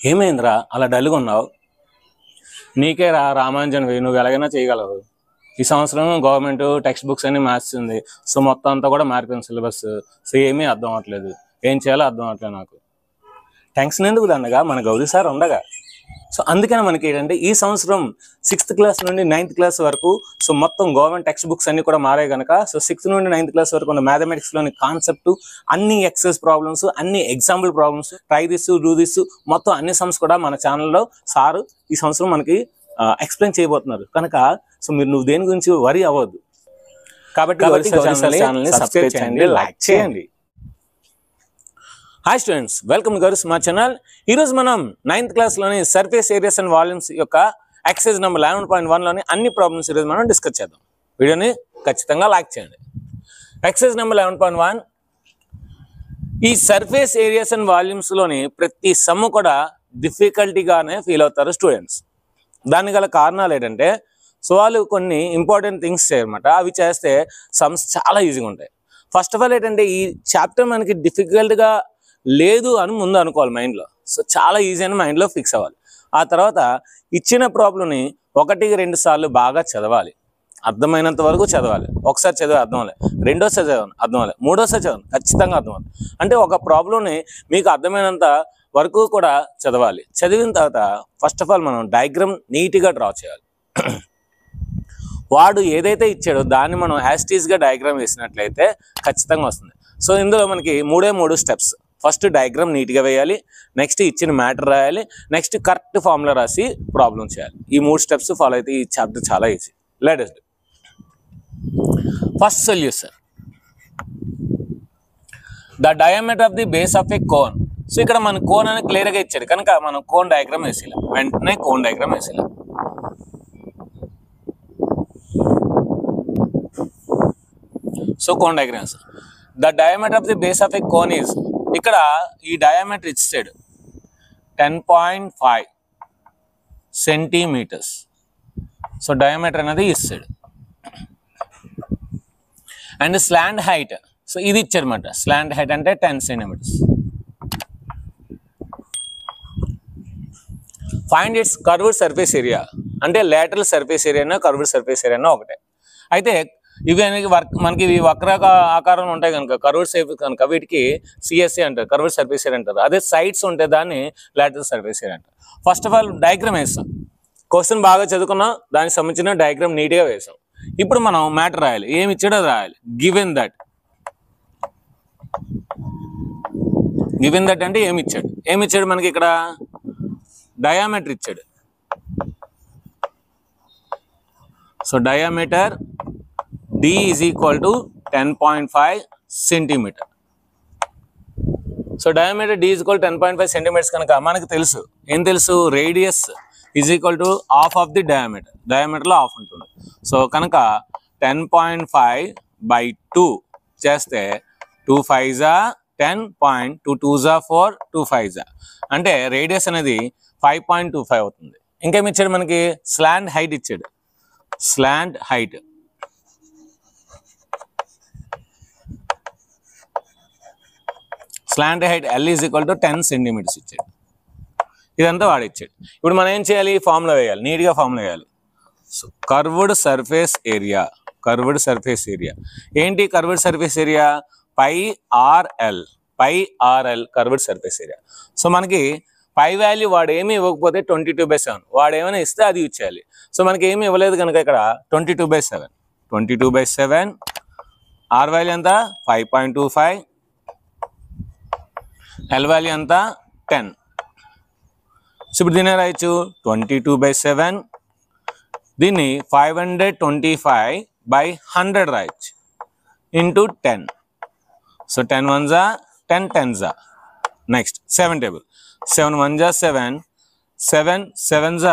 ఏమైందిరా అలా డల్గా ఉన్నావు? నీకే రామాంజన్ వేయి, నువ్వు ఎలాగైనా చేయగలవు. ఈ సంవత్సరం గవర్నమెంట్ టెక్స్ట్ బుక్స్ అన్ని మార్చింది. సో మొత్తం అంతా కూడా మారిపోయింది సిలబస్. సో ఏమీ అర్థం అవ్వట్లేదు, ఏం చేయాలో అర్థం అవ్వట్లేదు నాకు. టెన్షన్ ఎందుకు దండగా, మన గౌరీ సార్ ఉండగా. సో అందుకని మనకి ఏంటంటే ఈ సంవత్సరం 6th క్లాస్ నుండి 9th క్లాస్ వరకు సో మొత్తం గవర్నమెంట్ టెక్స్ట్ బుక్స్ అన్ని కూడా మారాయి కనుక సో 6th నుండి 9th క్లాస్ వరకు ఉన్న మ్యాథమెటిక్స్లోని కాన్సెప్ట్, అన్ని ఎక్సైజ్ ప్రాబ్లమ్స్, అన్ని example problems, try this do this మొత్తం అన్ని సమ్స్ కూడా మన ఛానల్లో సారు ఈ సంవత్సరం మనకి ఎక్స్ప్లెయిన్ చేయబోతున్నారు కనుక సో నువ్వు దేని గురించి వరి అవ్వద్దు. కాబట్టి ఛానల్ని సబ్స్క్రైబ్ చేయండి, లైక్ చేయండి. Hi students, welcome Gauri smart channel. ఈరోజు మనం 9th క్లాస్లోని సర్ఫేస్ ఏరియాస్ అండ్ వాల్యూమ్స్ యొక్క ఎక్సైజ్ నెంబర్ 11.1లోని అన్ని ప్రాబ్లమ్స్ ఈరోజు మనం డిస్కస్ చేద్దాం. వీడియోని ఖచ్చితంగా లైక్ చేయండి. ఎక్సైజ్ నెంబర్ 11.1, ఈ సర్ఫేస్ ఏరియాస్ అండ్ వాల్యూమ్స్లోని ప్రతి సమ్ కూడా డిఫికల్టీగానే ఫీల్ అవుతారు స్టూడెంట్స్. దానికి గల కారణాలు ఏంటంటే సో వాళ్ళు కొన్ని ఇంపార్టెంట్ థింగ్స్ చేయనమాట. అవి చేస్తే సమ్స్ చాలా ఈజీగా ఉంటాయి. ఫస్ట్ ఆఫ్ ఆల్ ఏంటంటే ఈ చాప్టర్ మనకి డిఫికల్ట్గా లేదు అని ముందు అనుకోవాలి మైండ్లో. సో చాలా ఈజీ అని మైండ్లో ఫిక్స్ అవ్వాలి. ఆ తర్వాత ఇచ్చిన ప్రాబ్లంని 1-2 సార్లు బాగా చదవాలి, అర్థమైనంత వరకు చదవాలి. ఒకసారి చదివి అర్థం అవ్వాలి, రెండోసారి చదవాలి అర్థం అవ్వాలి, మూడోసారి చదవాలి ఖచ్చితంగా అర్థం అవ్వాలి. అంటే ఒక ప్రాబ్లంని మీకు అర్థమైనంత వరకు కూడా చదవాలి. చదివిన తర్వాత ఫస్ట్ ఆఫ్ ఆల్ మనం డయాగ్రామ్ నీట్గా డ్రా చేయాలి. వాడు ఏదైతే ఇచ్చాడో దాన్ని మనం యాస్టీస్గా డయాగ్రామ్ వేసినట్లయితే ఖచ్చితంగా వస్తుంది. సో ఇందులో మనకి 3 స్టెప్స్. ఫస్ట్ డయాగ్రామ్ నీట్గా వేయాలి, నెక్స్ట్ ఇచ్చిన మ్యాటర్ రాయాలి, నెక్స్ట్ కరెక్ట్ ఫార్ములా రాసి ప్రాబ్లం చేయాలి. ఈ 3 స్టెప్స్ ఫాలో అయితే ఈ చాప్టర్ చాలా easy. Let us do. First solution, the diameter of the base of a cone. So ఇక్కడ మన కోన్ అని క్లియర్గా ఇచ్చాడు కనుక మనం కోన్ డయాగ్రామ్ వేసేలా, వెంటనే కోన్ డయాగ్రామ్ వేసేలా. So cone diagrams, the diameter of the base of a cone is, ఇక్కడ ఈ డయామీటర్ ఇచ్చాడు 10.5 సెంటీమీటర్స్. సో డయామీటర్ అనేది ఇస్తాడు. అండ్ స్లాంట్ హైట్, సో ఇది ఇచ్చాడనమాట. స్లాంట్ హైట్ అంటే 10 centimetres. Find its curved surface area, అంటే లేటరల్ సర్ఫేస్ ఏరియానా కర్వ్డ్ సర్ఫేస్ ఏరియానా ఒకటే. అయితే ఇవి అనేది మనకి ఇవి వక్ర ఆకారంలో ఉంటాయి కనుక కర్వ్డ్ సర్ఫేస్ కనుక వీటికి సిఎస్ఏ అంటారు, కర్వ్డ్ సర్ఫేస్ ఏరియా అంటారు. అదే సైడ్స్ ఉంటే దాన్ని లేటరల్ సర్ఫేస్ ఏరియా అంటారు. ఫస్ట్ ఆఫ్ ఆల్ డయాగ్రామ్ వేస్తాం. క్వశ్చన్ బాగా చదువుకున్నాం, దానికి సంబంధించిన డయాగ్రామ్ నీట్గా వేసాం. ఇప్పుడు మనం మ్యాటర్ రాయాలి, ఏమి ఇచ్చాడో రాయాలి. గివెన్ దట్ అంటే ఏమి ఇచ్చాడు మనకి ఇక్కడ డయామీటర్ ఇచ్చాడు. So diameter D is equal to 10.5 centimeter. So diameter D is equal to 10.5 centimeters కనుక మనకు తెలుసు, ఏం తెలుసు, radius is equal to half of the diameter. డయామీటర్లో హాఫ్ ఉంటుంది. సో కనుక 10.5/2 చేస్తే 2 5s 10, 2 2s 4, 2 5s అంటే రేడియస్ అనేది 5.25 అవుతుంది. ఇంకేమి ఇచ్చాడు మనకి, స్లాంట్ హైట్ ఇచ్చాడు. Slant height L is equal to 10 centimetres ఇచ్చాడు. ఇదంతా వాడు ఇచ్చాడు. ఇప్పుడు మనం ఏం చేయాలి, ఫార్ములా వేయాలి, నీట్గా ఫార్ములా వేయాలి. సో కర్వ్డ్ సర్ఫేస్ ఏరియా, ఏంటి curved surface area, πRL curved surface area. So మనకి పై వాల్యూ వాడు ఏమి ఇవ్వకపోతే 22/7, వాడు ఏమైనా ఇస్తే అది ఇచ్చేయాలి. సో మనకి ఏమి ఇవ్వలేదు కనుక ఇక్కడ 22/7 R వాల్యూ ఎంత 5.25, L వాల్యూ ఎంత 10. సో ఇప్పుడు దీన్ని రాయొచ్చు 22/7, దీన్ని 525/100 రాయొచ్చు into 10. So 10 1s 10 10s. Next 7 table, 7 1s 7, 7 7s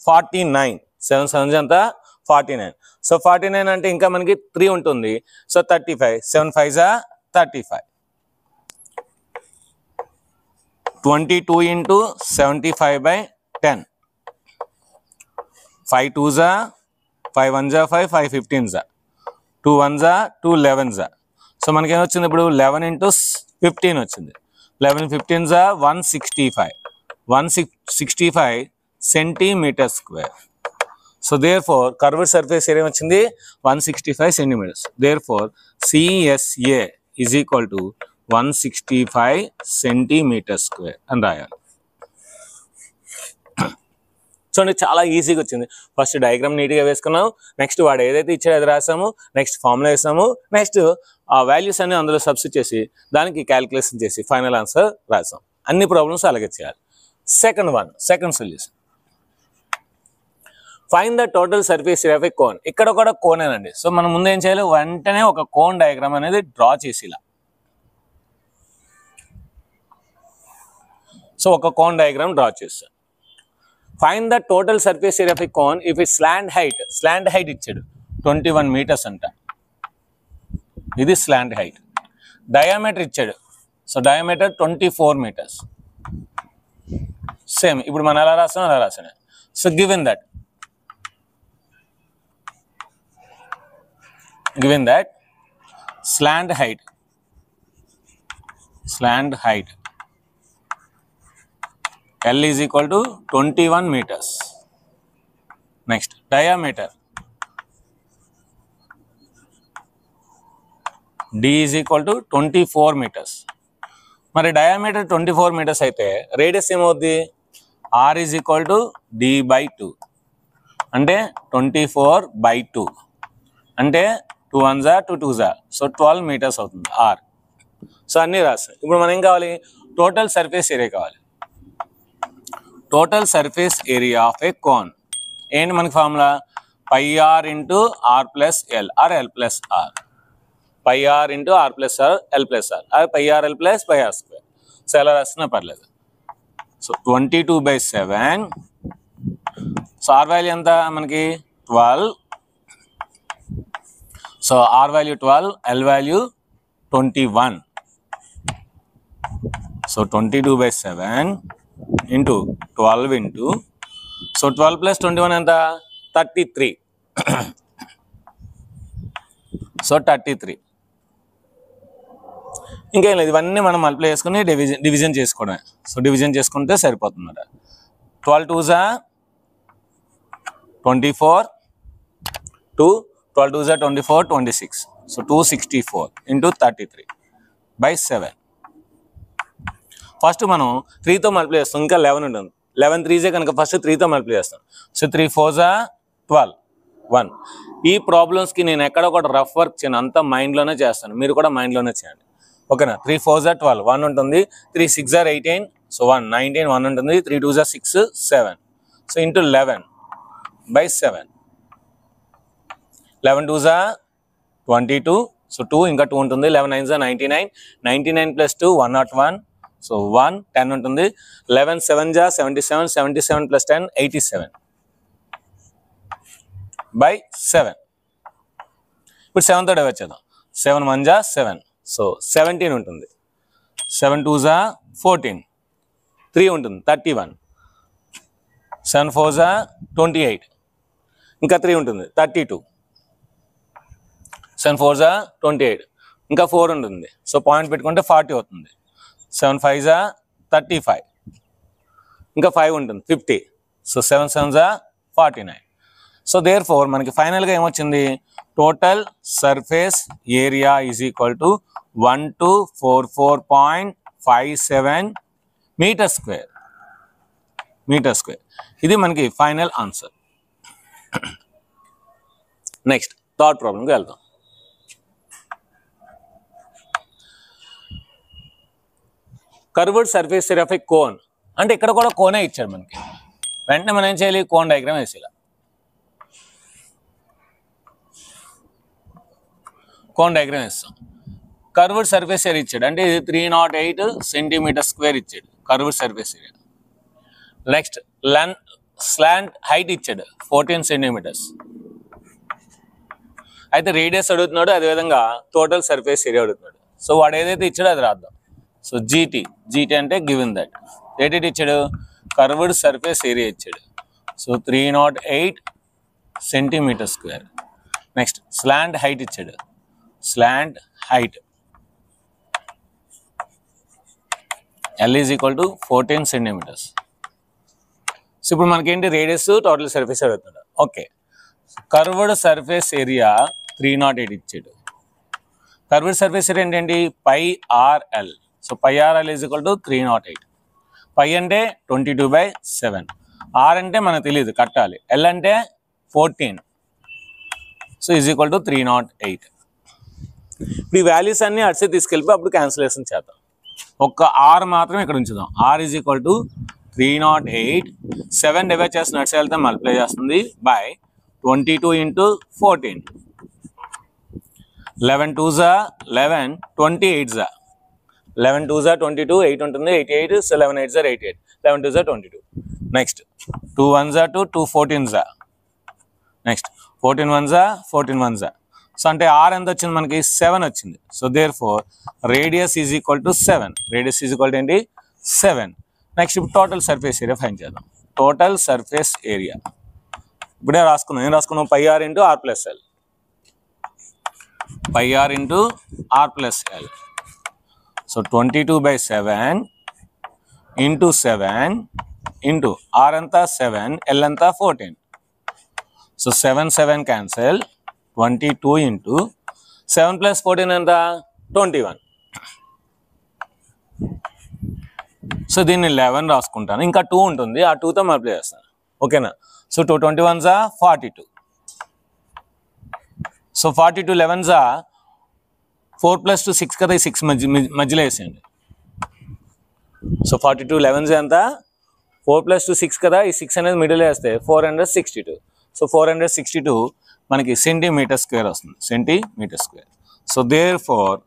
49, 7 7s ఎంత 49. సో 49 అంటే ఇంకా మనకి 3 ఉంటుంది. So 35, 7 5s 35. 22 into 75/10, 5 2s 5 1s 5, 5 15s, 2 1s 2 11s. So మనకేం వచ్చింది ఇప్పుడు 11 into 15 వచ్చింది. 11 15s 165, 165 centimeters square. So therefore curved surface area వచ్చింది 165 centimeters. Therefore CSA is equal to 165 centimeters square అని రాయాలి. చూడండి చాలా ఈజీగా వచ్చింది. ఫస్ట్ డయాగ్రామ్ నీట్గా వేసుకున్నాం, నెక్స్ట్ వాడు ఏదైతే ఇచ్చాడో అది రాసాము, నెక్స్ట్ ఫార్ములా వేసాము, నెక్స్ట్ ఆ వాల్యూస్ అన్ని అందులో సబ్స్టిట్యూట్ చేసి దానికి క్యాలిక్యులేషన్ చేసి ఫైనల్ ఆన్సర్ రాసాం. అన్ని ప్రాబ్లమ్స్ అలాగే చేయాలి. Second solution, find the total surface area of a cone. ఇక్కడ కూడా కోన్ అనండి. సో మనం ముందు ఏం చేయాలి, వెంటనే ఒక కోన్ డయాగ్రామ్ అనేది డ్రా చేసి ఇలా. సో ఒక కోన్ డయాగ్రామ్ డ్రా చేస్తాం. Find the total surface area of a cone if it slant height ఇచ్చాడు 21 meters అంట, ఇది స్లాంట్ హైట్. డయామీటర్ ఇచ్చాడు, సో డయామీటర్ 24 meters. సేమ్ ఇప్పుడు మనం ఎలా రాసాం అలా రాసాను. So given that slant height L is equal to 21 meters. Next diameter D is equal to 24 meters. మరి diameter 24 meters అయితే రేడియస్ ఏమవుద్ది, R is equal to D by 2 అంటే 24/2 అంటే 2 1s 2 2s, సో 12 meters అవుతుంది R. సో అన్నీ రాస్తాయి. ఇప్పుడు మనం ఏం కావాలి, టోటల్ సర్ఫేస్ ఏరియా కావాలి. Total surface area of a cone ఏంటి మనకి formula, πr into r plus L R L plus R. πr into r plus R L plus R, అది πrl plus πr square. So ఎలా రాస్తున్నా పర్లేదు. So 22/7. So R value ఎంత మనకి 12. So R value 12, L value 21. So 22/7 into 12 into, so 12 + 21 ఎంత 33. So 33. ఇంకేం లేదు, ఇవన్నీ మనం మల్టిప్లై చేసుకుని డివిజన్ చేసుకోవడమే. సో డివిజన్ చేసుకుంటే సరిపోతుంది. 12 2s 24, 2 12 2s 24 26. So 264 into 33/7. First మనం 3తో మల్టిప్లై చేస్తాం, ఇంకా 11 ఉంటుంది. 11 3s కనుక ఫస్ట్ 3తో మల్టిప్లై చేస్తాం. So 3 4s 12 1. ఈ ప్రాబ్లమ్స్కి నేను ఎక్కడ కూడా రఫ్ వర్క్ చేయను, అంతా మైండ్లోనే చేస్తాను, మీరు కూడా మైండ్లోనే చేయండి. ఓకేనా. 3 4s 12 1 ఉంటుంది, 3 6s 18, సో 1 19 1 ఉంటుంది, 3 2s 6 7. So into 11/7. 11 2s 22, so 2 ఇంకా 2 ఉంటుంది, 11 9s 99, 99 + 2 101, సో 1 10 ఉంటుంది, 11 7s 77, 77 + 10 87/7. ఇప్పుడు 7తో డివైడ్ చేద్దాం. 7 1s 7, సో 17 ఉంటుంది. 7 2s 14, 3 ఉంటుంది 31, 7 4s 28, ఇంకా 3 ఉంటుంది 32, 7 4s 28, ఇంకా 4 ఉంటుంది, సో పాయింట్ పెట్టుకుంటే 40 అవుతుంది. 7 5s 35, ఇంకా 5 ఉంటుంది 50, so 7 7s 49. So there four మనకి ఫైనల్గా ఏమొచ్చింది, total surface area is equal to 1244.57 metre square. ఇది మనకి ఫైనల్ ఆన్సర్. నెక్స్ట్ థర్డ్ ప్రాబ్లంకి వెళ్దాం. Curved surface area of a cone అంటే ఇక్కడ కూడా కోనే ఇచ్చాడు మనకి. వెంటనే మనం ఏం చేయాలి, కోన్ డయాగ్రామ్ వేసేలా. కోన్ డయాగ్రామ్ వేస్తాం. కర్వ్డ్ సర్ఫేస్ ఏరియా ఇచ్చాడు అంటే ఇది 308 cm² ఇచ్చాడు curved surface area. Next slant height ఇచ్చాడు 14 cm. అయితే రేడియస్ అడుగుతున్నాడు, అదేవిధంగా టోటల్ సర్ఫేస్ ఏరియా అడుగుతున్నాడు. సో వాడు ఏదైతే ఇచ్చాడో అది రాద్దాం. సో జీటీ అంటే గివెన్ దట్ ఏంటి ఇచ్చాడు, కర్వ్డ్ సర్ఫేస్ ఏరియా ఇచ్చాడు. So 308 cm². Next slant height ఇచ్చాడు, slant height L is equal to 14 cm. So ఇప్పుడు మనకి ఏంటి రేడియస్ టోటల్ సర్ఫేస్ అడుగుతున్నాడు. ఓకే, కర్వ్డ్ సర్ఫేస్ ఏరియా 308 ఇచ్చాడు. కర్వ్డ్ సర్ఫేస్ ఏరియా ఏంటండి pi RL. So pi RL is equal to 308. Pi అంటే 22/7, are అంటే మనకు తెలియదు కట్టాలి, ఎల్ అంటే 14. So is equal to 308. ఇప్పుడు ఈ వాల్యూస్ అన్ని అడిసి తీసుకెళ్ళిపోయి అప్పుడు క్యాన్సిలేషన్ చేద్దాం. ఒక్క ఆర్ మాత్రం ఇక్కడ ఉంచుదాం. R is equal to 308. 7 divide చేసి నడిచి వెళ్తే మల్టిప్లై చేస్తుంది by 22 into 14. 11 2s are 11, 28s are 11 2s are 22, 8 ఉంటుంది 88. So 11 8s are 88, 11 2s are 22. Next 2 1s are 2, 2 14s are. Next 14 1s are 14 1s are. So అంటే R ఎంత వచ్చింది మనకి 7 వచ్చింది. So therefore radius is equal to 7. Radius is equal to ఏంటి 7. Next ఇప్పుడు total surface area find చేద్దాం. Total surface area ఇప్పుడే రాసుకున్నాం. ఏం రాసుకున్నాం? Pi R into R plus L. పై R into R plus L. So 22/7 into 7 into R అంతా 7, L అంతా 14. So 7 7 cancel. 22 into 7 + 14 ఎంత 21. సో దీన్ని 11 రాసుకుంటాను. ఇంకా 2 ఉంటుంది, ఆ 2తో మల్టిప్లై చేస్తాను. ఓకేనా? So 2 21s are 42. So 42 11s are 4 + 2 6 కదా, ఈ 6 మధ్యలో వేసేయండి. సో 42 11s ఎంత 4 + 2 6 కదా, ఈ 6 అనేది మిడిల్ వేస్తే 462. సో 462 మనకి సెంటీమీటర్ స్క్వేర్ వస్తుంది. Centimetre square. So therefore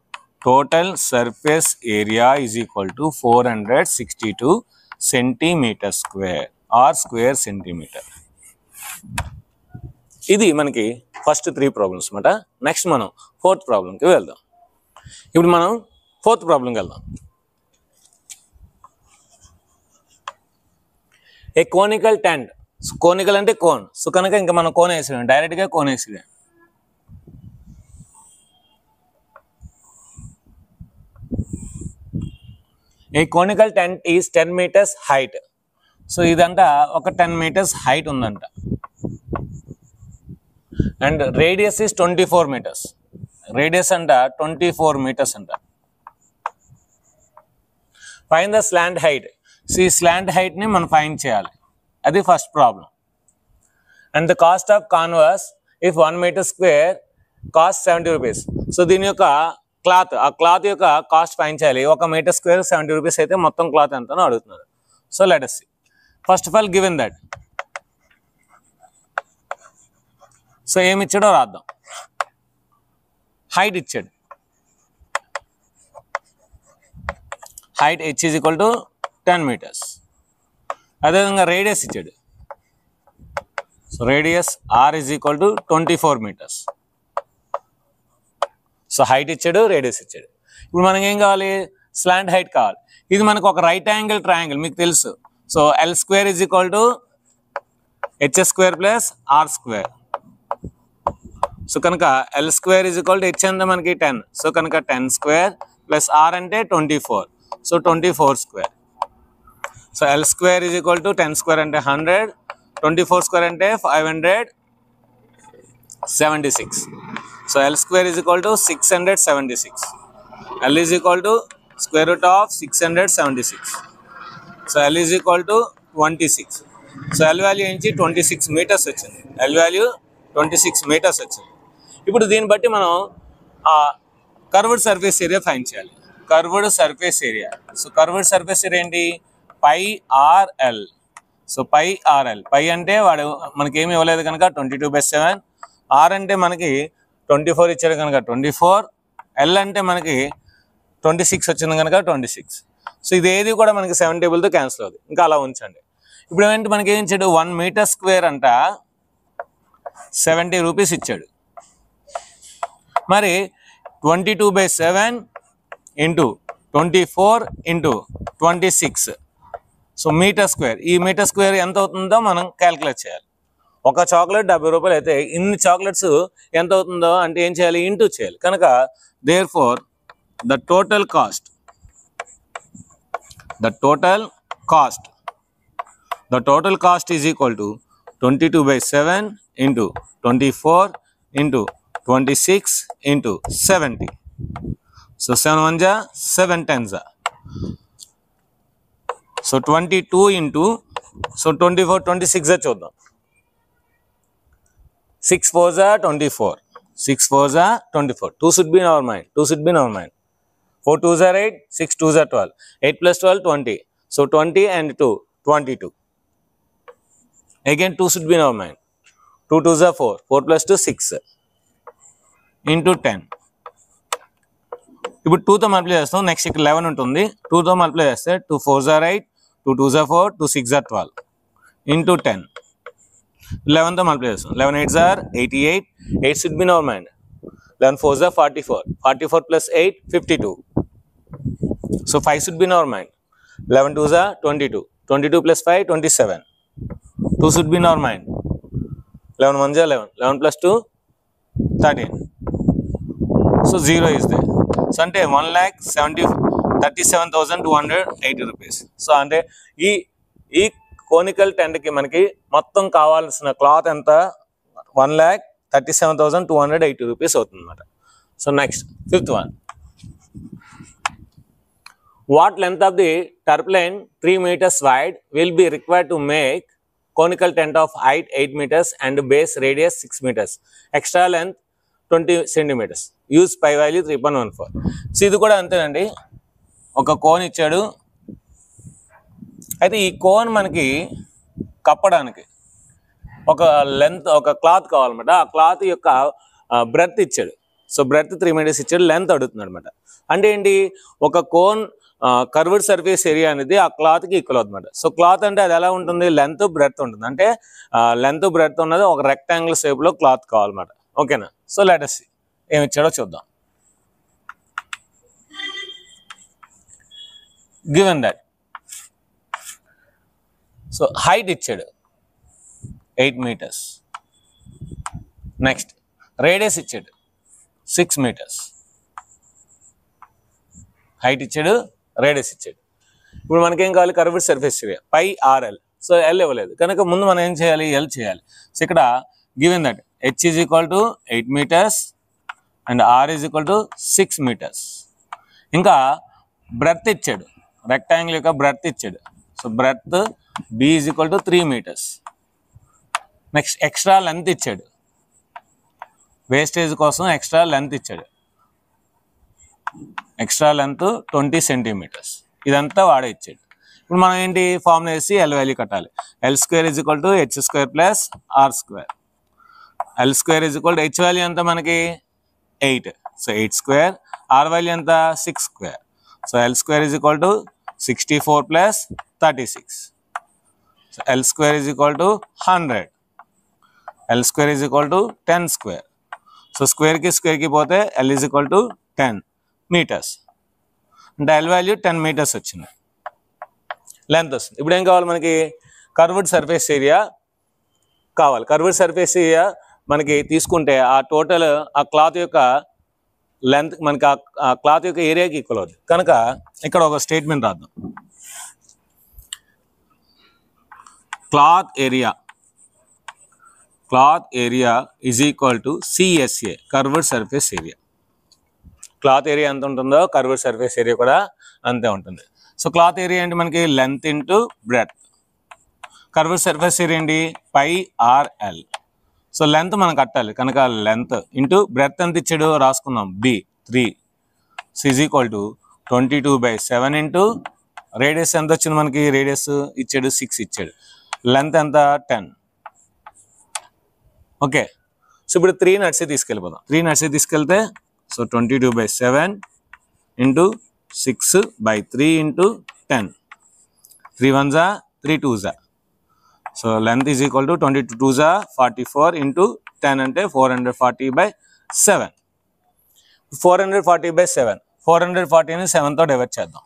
total surface area is equal to 462 centimetre square or square centimetre. ఇది మనకి ఫస్ట్ 3 ప్రాబ్లమ్స్ అన్నమాట. నెక్స్ట్ మనం 4th ప్రాబ్లంకి వెళ్దాం. ఇప్పుడు మనం 4th ప్రాబ్లంకి వెళ్దాం. A conical tent. కోనికల్ అంటే కోన్. సో కనుక ఇంకా మనం కోన్ వేసాం, డైరెక్ట్గా కోన్ వేసాం. A conical tent is 10 meters height. So ఇదంట ఒక 10 meters హైట్ ఉందంట. And radius is 24 meters. Radius అంట 24 meters అంట. Find the slant height. So ఈ స్లాంట్ హైట్ని మనం ఫైండ్ చేయాలి. అది first problem. And the cost of canvas if 1 meter square cost 70 rupees. So దీని యొక్క క్లాత్, ఆ క్లాత్ యొక్క కాస్ట్ ఫైండ్ చేయాలి. 1 meter square 70 rupees అయితే మొత్తం క్లాత్ ఎంతనో అడుగుతున్నారు. So let us see. First of all given that. So ఏమి ఇచ్చాడో రాద్దాం. హైట్ ఇచ్చాడు. Height h is equal to 10 meters. అదేవిధంగా రేడియస్ ఇచ్చాడు. So radius r is equal to 24 meters. So height ఇచ్చాడు, రేడియస్ ఇచ్చాడు. ఇప్పుడు మనకి ఏం కావాలి? స్లాంట్ హైట్ కావాలి. ఇది మనకు ఒక రైట్ యాంగిల్ ట్రయాంగిల్ మీకు తెలుసు. So L square is equal to h square + r square. So కనుక L square is equal to h అంటే మనకి 10. సో కనుక 10 square + r అంటే 24. So 24 square. So L square is equal to 10 square అంటే 100, 24 square అంటే 576. So L square is equal to 676. L is equal to square root of 676. So L is equal to 26. So L value నుంచి 26 meters వచ్చింది. L value 26 meters వచ్చింది. ఇప్పుడు దీన్ని బట్టి మనం curved surface area find చేయాలి. Curved surface area. So curved surface area ఏంటి? పై RL. So pi RL. పై అంటే వాడు మనకి ఏమి ఇవ్వలేదు కనుక 22/7. ఆర్ అంటే మనకి 24 ఇచ్చాడు కనుక 24. ఎల్ అంటే మనకి 26 వచ్చింది కనుక 26. సో ఇది ఏది కూడా మనకి 7 టేబుల్తో క్యాన్సిల్ అవుతుంది. ఇంకా అలా ఉంచండి. ఇప్పుడు ఏంటి మనకి ఏం ఇచ్చాడు? 1 meter square అంట 70 rupees ఇచ్చాడు. మరి 22/7 into 24 into 26. So metre square. ఈ మీటర్ స్క్వేర్ ఎంత అవుతుందో మనం క్యాలిక్యులేట్ చేయాలి. ఒక చాక్లెట్ 70 రూపాయలు అయితే ఇన్ని చాక్లెట్స్ ఎంత అవుతుందో అంటే ఏం చేయాలి? ఇంటూ చేయాలి. కనుక therefore the total cost The total cost is equal to 22/7 into 24 into 26 into 70. So 7 1 ja 7 10 ja. So 22 into, so 24 26 ja చూద్దాం. 6 4 ja 24. 6 4 ja 24. 2 should be in our mind. 2 should be in our mind. 4 2s are 8, 6 2s are 12. 8 plus 12, 20. So 20 and 2, 22. Again 2 should be in our mind. 2 2s are 4. 4 plus 2, 6. Into 10. ఇప్పుడు 2తో multiply చేస్తాం. Next ఇక్కడ 11 ఉంటుంది. 2తో multiply చేస్తే 2 4s are 8, 2 2s are 4, 2 6s are 12. Into 10. 11తో multiply చేస్తాం. 11 8s are 88. 8 should be in our mind. 11 4s are 44. 44 plus 8, 52. So 5 should be in our mind. 11 2s are 22. 22 plus 5, 27. 2 should be in our mind. 11 1s are 11. 11 plus 2, 13. So 0 is there. So అంటే 1,37,280 rupees. So అంటే ఈ conical టెంట్కి మనకి మొత్తం కావాల్సిన cloth ఎంత 1,37,280 rupees అవుతుంది అన్నమాట. So next 5th one. What length of the turpline 3 meters wide will be required to make conical tent of height 8 meters and base radius 6 meters? Extra length 20 centimeters. Use pi value 3.14. So ఇది కూడా అంతేనండి. ఒక cone ఇచ్చాడు. అయితే ఈ cone మనకి కప్పడానికి ఒక length, ఒక క్లాత్ కావాలన్నమాట. ఆ క్లాత్ యొక్క బ్రెత్ ఇచ్చాడు. సో బ్రెత్ 3 meters ఇచ్చాడు. లెంత్ అడుగుతున్నాడు అనమాట. అంటే ఏంటి, ఒక కోన్ కర్వ్డ్ సర్ఫేస్ ఏరియా అనేది ఆ క్లాత్కి ఈక్వల్ అవుతుందన్నమాట. సో క్లాత్ అంటే అది ఎలా ఉంటుంది, లెంత్ బ్రెత్ ఉంటుంది. అంటే లెంత్ బ్రెత్ ఉన్నది ఒక రెక్టాంగిల్ షేప్లో క్లాత్ కావాలన్నమాట. ఓకేనా. సో లెట్ us see ఏమి ఇచ్చాడో చూద్దాం. గివెన్ దట్, సో హైట్ ఇచ్చాడు 8 meters. నెక్స్ట్ రేడియస్ ఇచ్చాడు 6 meters. హైట్ ఇచ్చాడు, రేడియస్ ఇచ్చాడు. ఇప్పుడు మనకేం కావాలి, కర్వ్డ్ సర్ఫేస్ ఏరియా పై ఆర్ఎల్. సో ఎల్ ఇవ్వలేదు కనుక ముందు మనం ఏం చేయాలి, ఎల్ చేయాలి. సో ఇక్కడ given that H is equal to 8 meters and R is equal to 6 meters. ఇంకా బ్రెత్ ఇచ్చాడు, రెక్టాంగిల్ యొక్క బ్రెత్ ఇచ్చాడు. So breadth B is equal to 3 meters. Next extra length ఇచ్చాడు, వేస్టేజ్ కోసం ఎక్స్ట్రా లెంత్ ఇచ్చాడు. Extra length 20 centimeters. ఇదంతా వాడే ఇచ్చాడు. ఇప్పుడు మనం ఏంటి, ఫార్ములా వేసి ఎల్ వాల్యూ కట్టాలి. L square is equal to H square plus R square. L square is equal to H value ఎంత మనకి 8. So 8 square. ఆర్ వాల్యూ ఎంత 6 square. So L square is equal to 64 plus 36. So L square is equal to 100. L square is equal to 10 square. So స్క్వేర్కి పోతే L is equal to 10 meters. అంటే L value 10 meters వచ్చింది, length వస్తుంది. ఇప్పుడు ఏం కావాలి మనకి, కర్వ్డ్ సర్ఫేస్ ఏరియా కావాలి. కర్వ్డ్ సర్ఫేస్ ఏరియా మనకి తీసుకుంటే ఆ టోటల్ ఆ క్లాత్ యొక్క లెంత్ మనకి ఆ క్లాత్ యొక్క ఏరియాకి ఈక్వల్ అవుతుంది. కనుక ఇక్కడ ఒక స్టేట్మెంట్ రాద్దాం. Cloth area is equal to CSA, curved surface area. Cloth area ఎంత ఉంటుందో కర్వ్డ్ సర్ఫేస్ ఏరియా కూడా అంతే ఉంటుంది. సో క్లాత్ ఏరియా ఏంటి మనకి, length into breath. Curved surface area ఏంటి, పై ఆర్ఎల్. సో లెంత్ మనం కట్టాలి కనుక లెంత్ ఇంటూ బ్రెత్ ఎంత ఇచ్చాడు రాసుకుందాం, B 3. So is equal to 22/7 into radius ఎంత వచ్చింది మనకి, రేడియస్ ఇచ్చాడు 6 ఇచ్చాడు. లెంత్ ఎంత 10. ఓకే. సో ఇప్పుడు 3 నడిచి తీసుకెళ్ళిపోదాం. 3 నడిచి తీసుకెళ్తే so 22/7 into 6/3 into 10. 3 1s are 3 2s are. So length is equal to 22 2s are 44 into 10 అంటే 440/7. 440/7. 440ని 7తో డివైడ్ చేద్దాం.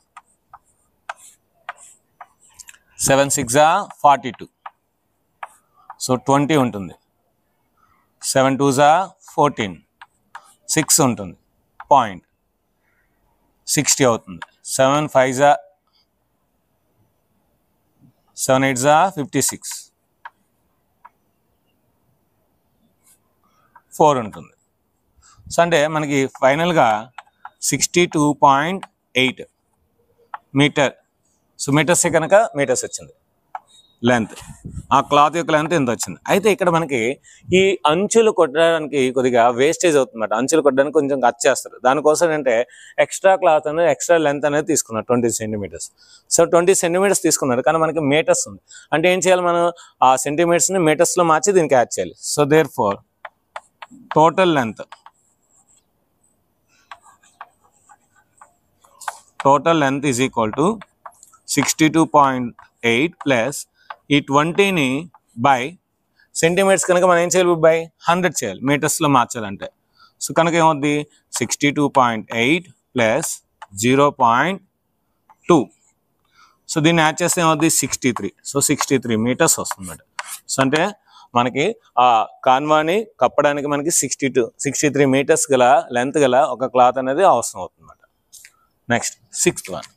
7 6 are 42. సో 20 ఉంటుంది. 7 2s are 14. 6 ఉంటుంది, 0.60 అవుతుంది. 7 5s are 7 8 జా 56 4 ఉంటుంది. సో అంటే మనకి ఫైనల్గా 62.8 మీటర్. సో మీటర్స్ కనుక మీటర్స్ వచ్చింది లెంత్. ఆ క్లాత్ యొక్క లెంత్ ఎంత వచ్చింది. అయితే ఇక్కడ మనకి ఈ అంచులు కొట్టడానికి కొద్దిగా వేస్టేజ్ అవుతుందన్నమాట. అంచులు కొట్టడానికి కొంచెం కట్ చేస్తారు. దానికోసం ఏంటంటే ఎక్స్ట్రా క్లాత్ అనేది ఎక్స్ట్రా లెంత్ అనేది తీసుకున్నారు 20 సెంటీమీటర్స్. సో 20 సెంటీమీటర్స్ తీసుకున్నారు కానీ మనకి మీటర్స్ ఉంది. అంటే ఏం చేయాలి మనం ఆ సెంటీమీటర్స్ని మీటర్స్లో మార్చి దీనికి యాడ్ చేయాలి. So therefore total length is equal to 62.8 plus ఈ 20ని బై సెంటీమీటర్స్ కనుక మనం ఏం చేయాలి బై 100 చేయాలి మీటర్స్లో మార్చాలంటే. సో కనుక ఏమవుద్ది 62.8 ప్లస్ 0.2. సో దీన్ని యాడ్ చేస్తే ఏమవుద్ది 63. సో 63 మీటర్స్ వస్తుందన్నమాట. సో అంటే మనకి ఆ కాన్వాని కప్పడానికి మనకి 63 మీటర్స్ గల లెంత్ గల ఒక క్లాత్ అనేది అవసరం అవుతుందన్నమాట. Next 6th one.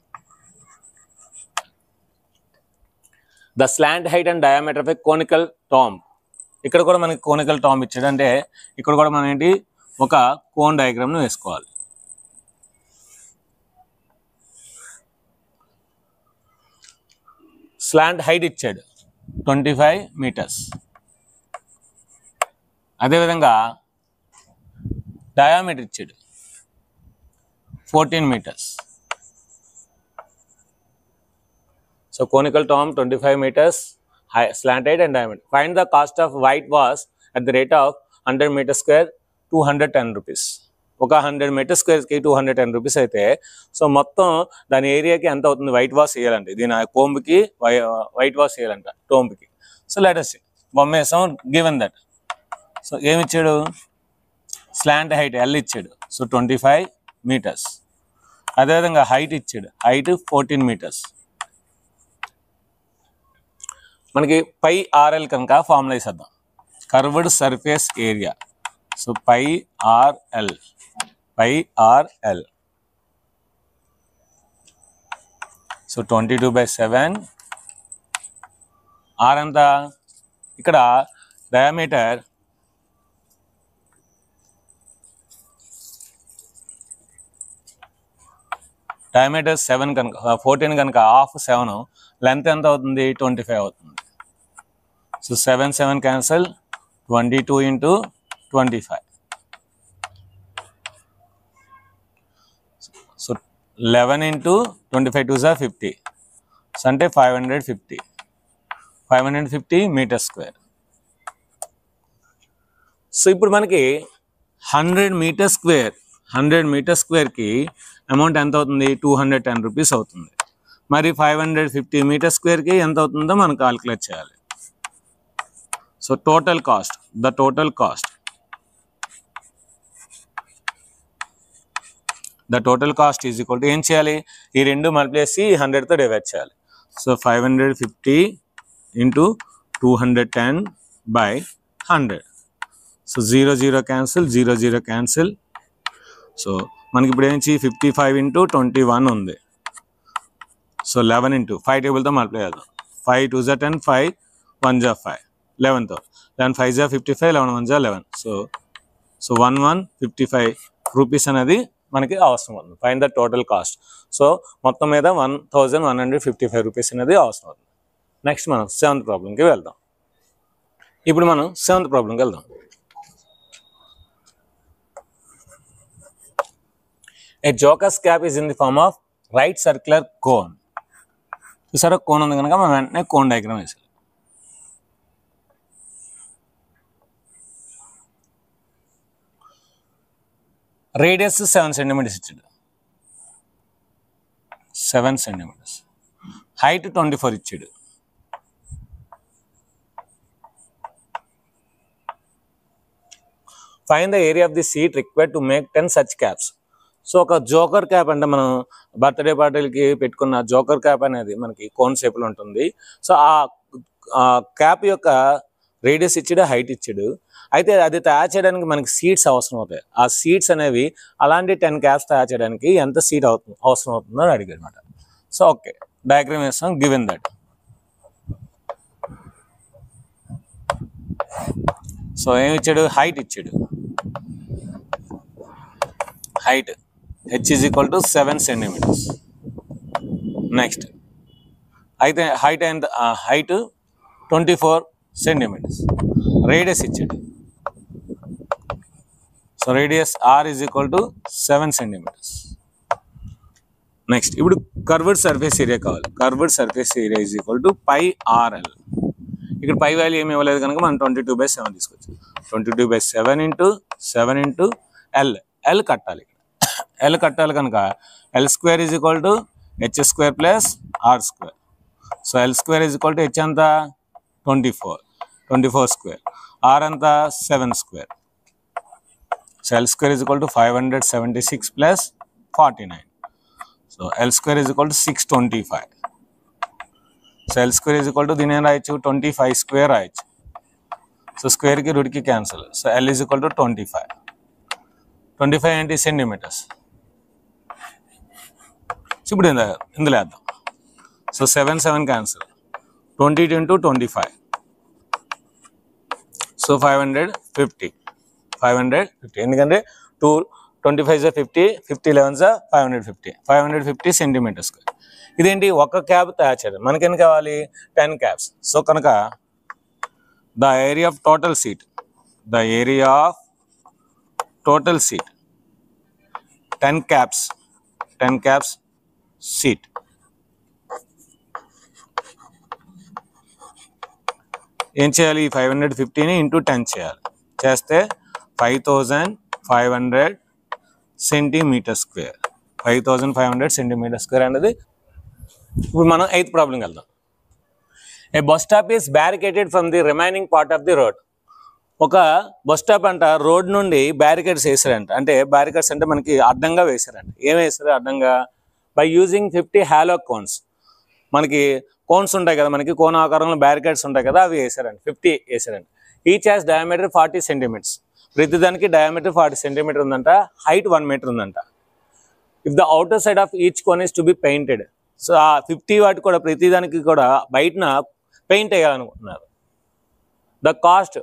The slant height and diameter of A conical tomb. ఇక్కడ కూడా మనకి కోనికల్ టాంబ్ ఇచ్చాడు. అంటే ఇక్కడ కూడా మనం ఏంటి ఒక కోన్ డయాగ్రామ్ను వేసుకోవాలి. స్లాంట్ హైట్ ఇచ్చాడు 25 మీటర్స్. అదేవిధంగా డయామీటర్ ఇచ్చాడు 14 meters. So conical tomb 25 meters, slant height and diameter. Find the cost of whitewash at the rate of 100 meter square 210 rupees. ఒక 100 మీటర్ స్క్వేర్కి 210 రూపీస్ అయితే సో మొత్తం దాని ఏరియాకి ఎంత అవుతుంది వైట్ వాష్ చేయాలంటే దీని కోంబుకి వైట్ వాష్ చేయాలంట టోంబ్కి. సో లెటర్స్ బొమ్మేసాం గివెన్ దట్. సో ఏమి ఇచ్చాడు స్లాంట్ హైట్ ఎల్ ఇచ్చాడు. So 25 meters. అదేవిధంగా హైట్ ఇచ్చాడు. Height 14 meters. మనకి పై ఆర్ఎల్ కనుక ఫార్ములా వేసేద్దాం. Curved surface area. So pi RL so 22/7 R ఎంత ఇక్కడ డయామీటర్ డయామీటర్ 7 కనుక 14 కనుక హాఫ్ 7 లెంత్ ఎంత అవుతుంది 25 అవుతుంది. So 7 7 cancel 22 into 25. So 11 into 25 2s are 50. So అంటే 550 మీటర్ స్క్వేర్. సో ఇప్పుడు మనకి 100 మీటర్ స్క్వేర్కి అమౌంట్ ఎంత అవుతుంది 210 రూపీస్ అవుతుంది. మరి 550 మీటర్ స్క్వేర్కి ఎంత అవుతుందో మనం కాల్కులేట్ చేయాలి. So total cost is equal to ఏం చేయాలి ఈ రెండు మల్టిప్లై చేసి 100తో డివైడ్ చేయాలి. So 550 into 210/100. So 0 0 cancel 0 0 cancel. So మనకి ఇప్పుడు ఏంచి 55 into 21 ఉంది. సో 11 into 5 టేబుల్తో మల్టిప్లై చేద్దాం. 5 2s are 10 5 1s are 5 11తో 11 5s are 55 11 1s are 11. So 1155 rupees అనేది మనకి అవసరం అవుతుంది. Find the total cost. So మొత్తం మీద 1155 రూపీస్ అనేది అవసరం అవుతుంది. నెక్స్ట్ మనం 7th ప్రాబ్లంకి వెళ్దాం. ఇప్పుడు మనం 7th ప్రాబ్లంకి వెళ్దాం. A joker's cap is in the form of right circular cone. చూసారా కోన్ ఉంది కనుక మనం వెంటనే కోన్ డయాగ్రామ్ వేసాలి. రేడియస్ 7 సెంటీమీటర్స్ ఇచ్చాడు. 7 సెంటీమీటర్స్. హైట్ 24 ఇచ్చాడు. Find the area of the seat required to make 10 such caps. So ఒక జోకర్ క్యాప్ అంటే మనం బర్త్డే పార్టీలకి పెట్టుకున్న జోకర్ క్యాప్ అనేది మనకి కోన్ షేప్లో ఉంటుంది. సో ఆ క్యాప్ యొక్క రేడియస్ ఇచ్చాడు, హైట్ ఇచ్చాడు. అయితే అది తయారు చేయడానికి మనకి సీట్స్ అవసరం అవుతాయి. ఆ సీట్స్ అనేవి అలాంటి 10 క్యాప్స్ తయారు చేయడానికి ఎంత అవసరం అవుతుందో అని అడిగాడు అనమాట. సో ఓకే డయాగ్రామ్ వేస్తాం గివెన్ దట్. సో ఏమి ఇచ్చాడు, హైట్ ఇచ్చాడు. Height h is equal to 7 centimeters. Next అయితే హైట్ ఎంత, హైట్ 24 centimeters. రేడియస్ ఇచ్చాడు. So radius r is equal to 7 centimeters. Next ఇప్పుడు కర్వ్డ్ సర్ఫేస్ ఏరియా కావాలి. Curved surface area is equal to pi rl. ఇక్కడ పై value ఏమి ఇవ్వలేదు కనుక మనం 22/7 తీసుకొచ్చాం. 22/7 ఇంటూ 7 ఇంటూ ఎల్ కట్టాలి. ఎల్ కట్టాలి కనుక L square is equal to h square plus r square. So L square is equal to h అంతా 24 square, r అంతా 7 square. So L square is equal to 576 plus 49. So L square is equal to 625. So L square is equal to దీని ఏం రాయొచ్చు, 25 square రాయొచ్చు. So స్క్వేర్కి రూట్కి cancel. So L is equal to 25 ఏంటి, centimetres. So ఇప్పుడు ఇందులో వేద్దాం. So 7 cancel, 20 into 25. సో 550. ఎందుకంటే 25 50, 50 11 550 సెంటీమీటర్స్. ఇదేంటి, ఒక క్యాబ్ తయారు చేయాలి. మనకేం కావాలి, 10 క్యాబ్స్. సో కనుక the area of total seat 10 cabs seat. ఏం చేయాలి, 550ని ఇంటూ 10 చేయాలి. చేస్తే 5500 సెంటీమీటర్ స్క్వేర్. 5500 సెంటీమీటర్ స్క్వేర్ అనేది. ఇప్పుడు మనం 8th ప్రాబ్లం వెళ్దాం. A bus stop is barricaded from the remaining part of the road. ఒక బస్ స్టాప్ అంట రోడ్ నుండి బ్యారికేడ్స్ వేసారంట. అంటే బ్యారికేడ్స్ అంటే మనకి అడ్డంగా వేసారంట. ఏం వేసారు అడ్డంగా, బై యూజింగ్ 50 హాలో కోన్స్. మనకి కోన్స్ ఉంటాయి కదా, మనకి కోన ఆకారంలో బ్యారికేడ్స్ ఉంటాయి కదా, అవి వేసారంట. 50 వేసారంట. Each has diameter 40 centimeters. ప్రతిదానికి డయామీటర్ 40 సెంటీమీటర్ ఉందంట. హైట్ 1 మీటర్ ఉందంట. If the outer side of each cone is to be painted. So ఆ 50 వాటి కూడా ప్రతిదానికి కూడా బయటన పెయింట్ వేయాలనుకుంటున్నారు. The cost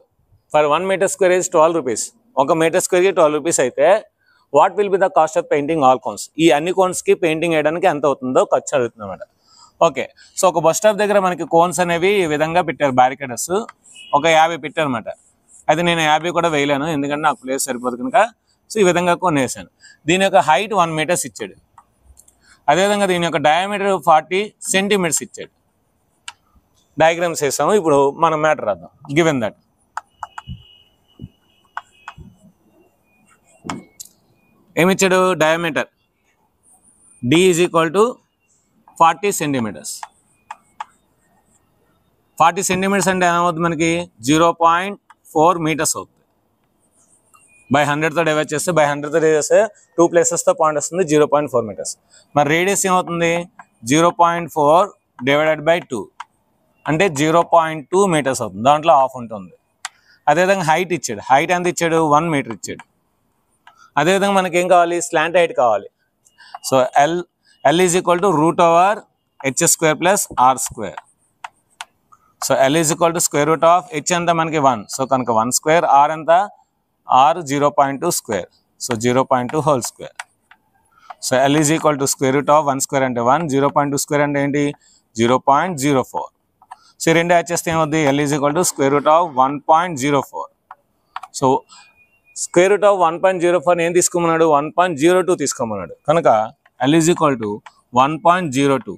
for 1 meter square is 12 rupees. 1 meter స్క్వేర్కి 12 రూపీస్ అయితే what will be the cost of painting all cones. ఈ అన్ని కోన్స్కి పెయింటింగ్ వేయడానికి ఎంత అవుతుందో ఖర్చు అడుగుతుందన్నమాట. ఓకే, సో ఒక బస్ స్టాప్ దగ్గర మనకి కోన్స్ అనేవి ఈ విధంగా పెట్టారు, బ్యారికేడర్స్. ఒక 50 పెట్టారనమాట. అయితే నేను 50 కూడా వేయలేను, ఎందుకంటే నాకు ప్లేస్ సరిపోదు కనుక. సో ఈ విధంగా కొన్ని వేసాను. దీని యొక్క హైట్ 1 మీటర్స్ ఇచ్చాడు. అదేవిధంగా దీని యొక్క డయామీటర్ 40 సెంటీమీటర్స్ ఇచ్చాడు. డయాగ్రామ్స్ వేసాము. ఇప్పుడు మనం మ్యాటర్ రాద్దాం. గివెన్ దట్ ఏమిచ్చాడు, diameter D is equal to 40 centimeters. 40 centimeters అంటే ఏమవుతుంది మనకి, 0.4 మీటర్స్ అవుతుంది. బై 100తో డివైడ్ చేస్తే 2 ప్లేసెస్తో పాయింట్ వస్తుంది, 0.4 మీటర్స్. మరి రేడియస్ ఏమవుతుంది, 0.4 డివైడెడ్ బై 2 అంటే 0.2 మీటర్స్ అవుతుంది. దాంట్లో హాఫ్ ఉంటుంది. అదేవిధంగా హైట్ ఇచ్చాడు. హైట్ ఎంత ఇచ్చాడు, 1 మీటర్ ఇచ్చాడు. అదేవిధంగా మనకి ఏం కావాలి, స్లాంట్ హైట్ కావాలి. So L is equal to √h square plus r square. So L is equal to square root of h అంతా మనకి 1. సో కనుక 1 square, r అంతా r 0.2 square. So 0.2 whole square. So L is equal to square root of 1 square అంటే 1, 0.2 square అంటే ఏంటి 0.04. So రెండు add చేస్తే ఏమవుతుంది, L is equal to square root of 1.04. So square root of 1.04 ఏం తీసుకోమన్నాడు, 1.02 తీసుకోమన్నాడు. కనుక L is equal to 1.02.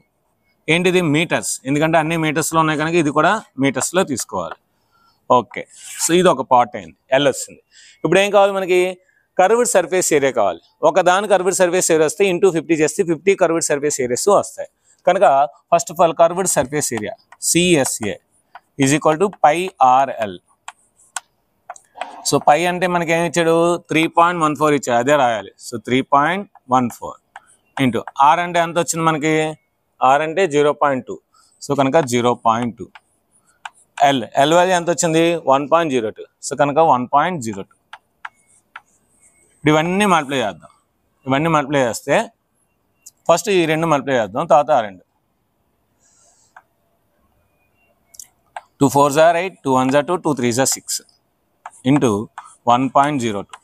ఏంటిది, metres. ఎందుకంటే అన్ని మీటర్స్లో ఉన్నాయి కనుక ఇది కూడా మీటర్స్లో తీసుకోవాలి. ఓకే, సో ఇది ఒక పార్ట్ అయింది, L వస్తుంది. ఇప్పుడు ఏం కావాలి మనకి, కర్వ్డ్ సర్ఫేస్ ఏరియా కావాలి. ఒక దాని కర్వ్డ్ సర్ఫేస్ ఏరియా వస్తే ఇంటూ 50 చేస్తే 50 కర్వ్డ్ సర్ఫేస్ ఏరియాస్ వస్తాయి. కనుక first of all curved surface area CSA is equal to pi RL. So pi అంటే మనకి ఏమి ఇచ్చాడు, 3.14 ఇచ్చాడు, అదే రాయాలి. సో 3.14 ఇంటూ ఆర్ అంటే ఎంత వచ్చింది మనకి, ఆర్ అంటే 0.2. సో కనుక 0.2. ఎల్ వాల్యూ ఎంత వచ్చింది, 1.02. సో కనుక 1.02. ఇవన్నీ మల్టిప్లై చేద్దాం. ఇవన్నీ మల్టిప్లై చేస్తే ఫస్ట్ ఈ రెండు మల్టిప్లై చేద్దాం, తర్వాత ఆ రెండు. 2 4s are 8, 2 1s are 2, 2 3s are 6 into 1.02.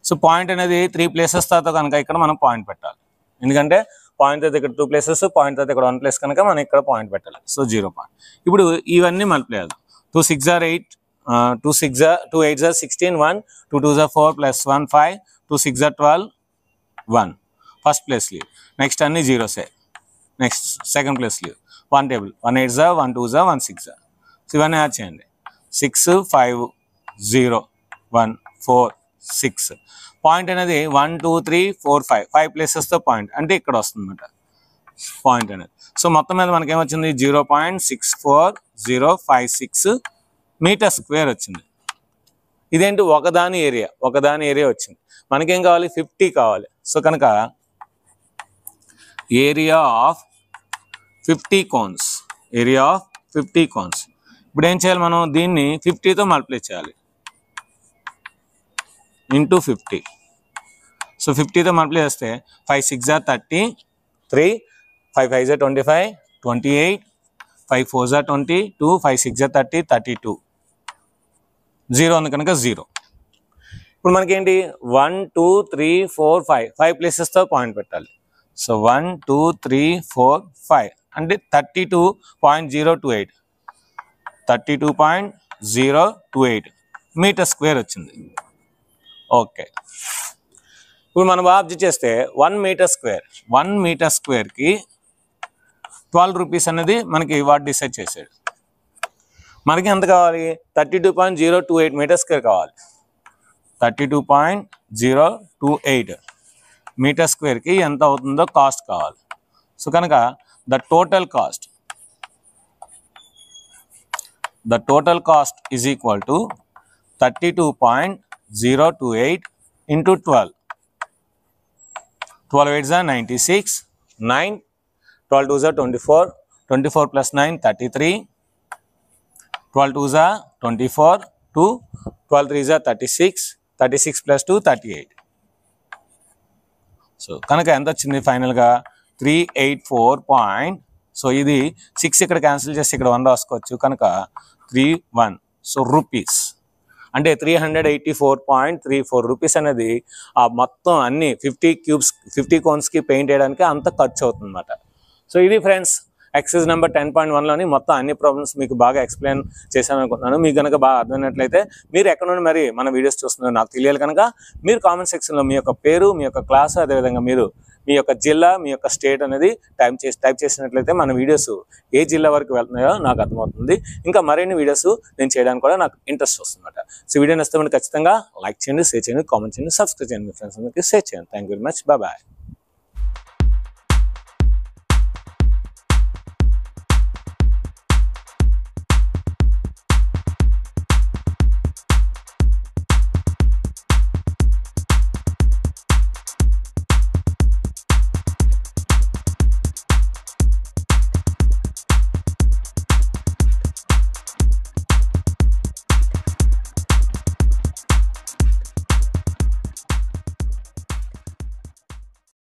So point అనేది 3 ప్లేసెస్ తర్వాత కనుక ఇక్కడ మనం పాయింట్ పెట్టాలి. ఎందుకంటే పాయింట్ అయితే ఇక్కడ 2 ప్లేసెస్, పాయింట్ అయితే ఇక్కడ 1 ప్లేస్ కనుక మనం ఇక్కడ పాయింట్ పెట్టాలి. So 0 point. ఇప్పుడు ఇవన్నీ మల్టిప్లై చేద్దాం. 2 6 are 8, 2 8s are 16, 1, 2 2s are 4 plus 1 5, 2 6s are 12, 1. First place leave. Next అన్ని జీరోసే. Next second place leave. 1 table. 1 8s are, 1 2s are, 1 6s are. So ఇవన్నీ యాడ్ చేయండి. 6 5 0 1 4 6. పాయింట్ అనేది 1 2 3 4 5 ప్లేసెస్తో పాయింట్ అంటే ఇక్కడ వస్తుంది అన్నమాట పాయింట్ అనేది. సో మొత్తం మీద మనకి ఏమొచ్చింది 0.64056 మీటర్ స్క్వేర్ వచ్చింది. ఇదేంటి ఒకదాని ఏరియా వచ్చింది. మనకేం కావాలి 50 కావాలి. సో కనుక ఏరియా ఆఫ్ 50 కోన్స్, ఇప్పుడు ఏం చేయాలి మనం దీన్ని 50తో మల్టిప్లై చేయాలి ఇంటూ 50. సో 50తో మల్టిప్లై చేస్తే 5 6s are 33, 5 5s are 25, 28, 5 4s are 22, 5 6s are 30, 32. 0 ఉంది కనుక 0. ఇప్పుడు మనకేంటి 1 2 3 4 5 ప్లేసెస్తో పాయింట్ పెట్టాలి. సో 1 2 3 4 5 అంటే 32.028 మీటర్ స్క్వేర్ వచ్చింది. ఓకే, ఇప్పుడు మనం ఆబ్జెక్ట్ చేస్తే 1 మీటర్ స్క్వేర్కి 12 రూపీస్ అనేది మనకి వాడు డిసైడ్ చేశాడు. మనకి ఎంత కావాలి 32.028 మీటర్ స్క్వేర్ కావాలి. 32.028 మీటర్ స్క్వేర్కి ఎంత అవుతుందో కాస్ట్ కావాలి. సో కనుక the total cost is equal to 32.028 into 12. 12 8s are 96, 9, 12 2s are 24, 24 plus 9 33, 12 2s are 24, 2, 12 3s are 36, 36 plus 2 38. So కనుక ఎంత వచ్చింది ఫైనల్గా 384. సో ఇది 6 ఇక్కడ క్యాన్సిల్ చేసి ఇక్కడ 1 రాసుకోవచ్చు కనుక 31. సో రూపీస్ అంటే 384.34 రూపీస్ అనేది ఆ మొత్తం అన్ని 50 కోన్స్కి పెయింట్ వేయడానికి అంత ఖర్చు అవుతుంది అన్నమాట. సో ఇది ఫ్రెండ్స్ ఎక్సర్సైజ్ నెంబర్ 10.1లోని మొత్తం అన్ని ప్రాబ్లమ్స్ మీకు బాగా ఎక్స్ప్లెయిన్ చేశాను అనుకుంటున్నాను. మీకు కనుక బాగా అర్థమైనట్లయితే మీరు ఎక్కడ నుండి మరి మన వీడియోస్ చూస్తున్నారో నాకు తెలియాలి కనుక మీరు కామెంట్ సెక్షన్లో మీ యొక్క పేరు, మీ యొక్క క్లాసు, అదేవిధంగా మీరు మీ యొక్క జిల్లా, మీ యొక్క స్టేట్ అనేది టైప్ చేసినట్లయితే మన వీడియోస్ ఏ జిల్లా వరకు వెళ్తున్నాయో నాకు అర్థమవుతుంది. ఇంకా మరిన్ని వీడియోస్ నేను చేయడానికి కూడా నాకు ఇంట్రెస్ట్ వస్తుందన్నమాట. సో వీడియో నచ్చితే ఖచ్చితంగా లైక్ చేయండి, షేర్ చేయండి, కామెంట్ చేయండి, సబ్స్క్రైబ్ చేయండి, మీ ఫ్రెండ్స్ అందరికీ షేర్ చేయండి. Thank you very much. Bye.